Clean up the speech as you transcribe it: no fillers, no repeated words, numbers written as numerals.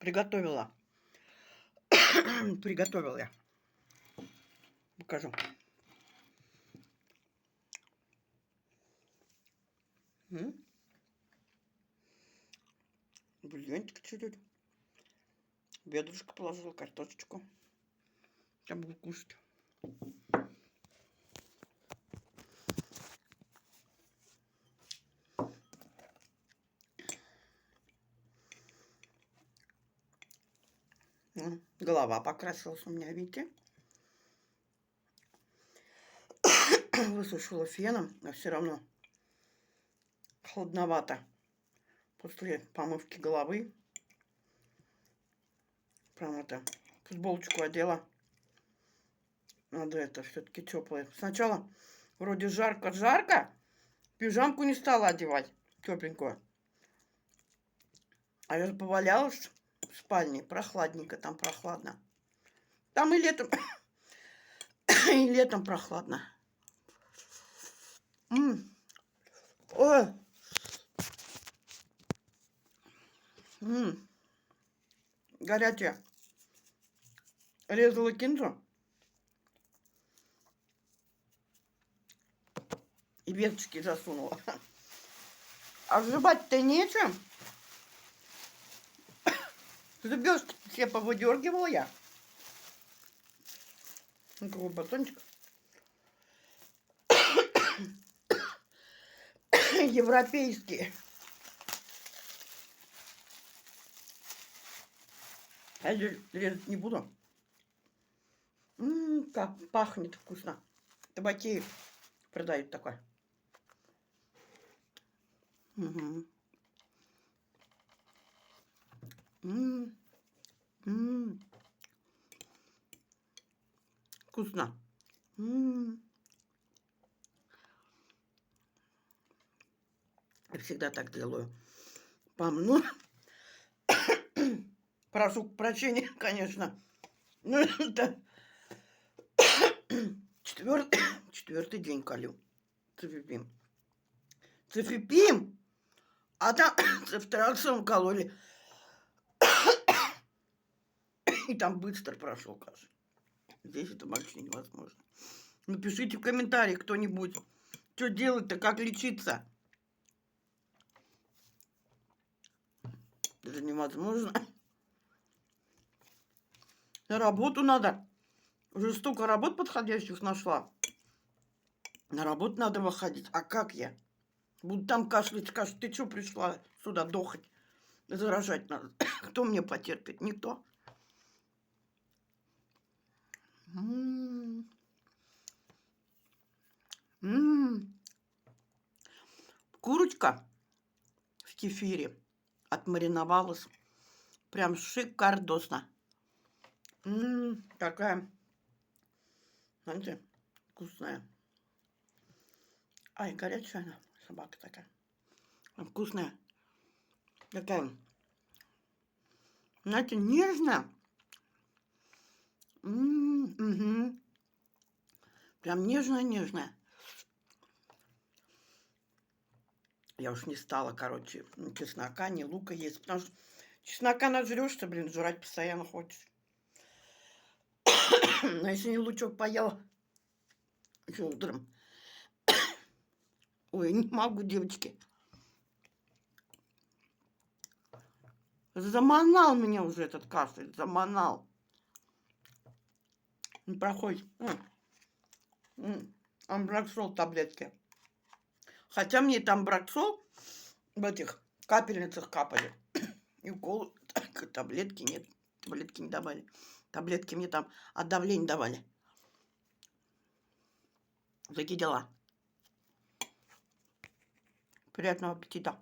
приготовила. Приготовила я. Покажу. Бульончик чуть-чуть. Ведрышко положила, картошечку. Я буду кушать. Голова покрасилась у меня, видите? Высушила феном, но все равно холодновато после помывки головы. Прям это, футболочку одела. Надо это все-таки теплое. Сначала вроде жарко-жарко, пижамку не стала одевать тепленькую. А я повалялась в спальне, прохладненько, там прохладно. Там и летом, и летом прохладно. Ой. Горячая. Резала кинзу. И веточки засунула. А взрывать-то нечем. Зубёшки все повыдергивала я. Ну, какой батончик. Европейские. Я резать не буду. Как пахнет вкусно. Табакеев продают такой. Вкусно. Я всегда так делаю. Помну. Прошу прощения, конечно. Ну, это четвертый день колю. Цифипим. Цифипим! А там цифтраксом кололи. И там быстро прошел кашель. Здесь это вообще невозможно. Напишите в комментариях кто-нибудь, что делать-то, как лечиться. Это невозможно. На работу надо. Уже столько работ подходящих нашла. На работу надо выходить. А как я? Буду там кашлять, скажут, ты что пришла сюда дохать? Заражать надо. Кто мне потерпит? Никто. Курочка в кефире отмариновалась. Прям шикардосно. Такая, знаете, вкусная. Ай, горячая она, собака такая. Вкусная. Такая, знаете, нежная. Прям нежная-нежная. Я уж не стала, короче, ни чеснока, ни лука есть. Потому что чеснока нажрешься, блин, жрать постоянно хочешь. Но если не лучок поела еще утром. Ой, не могу, девочки. Заманал меня уже этот кашель, заманал. Не проходит. Амбраксол таблетки. Хотя мне там амбраксол в этих капельницах капали. И укол, таблетки нет. Таблетки не давали. Таблетки мне там от давления давали. Такие дела. Приятного аппетита.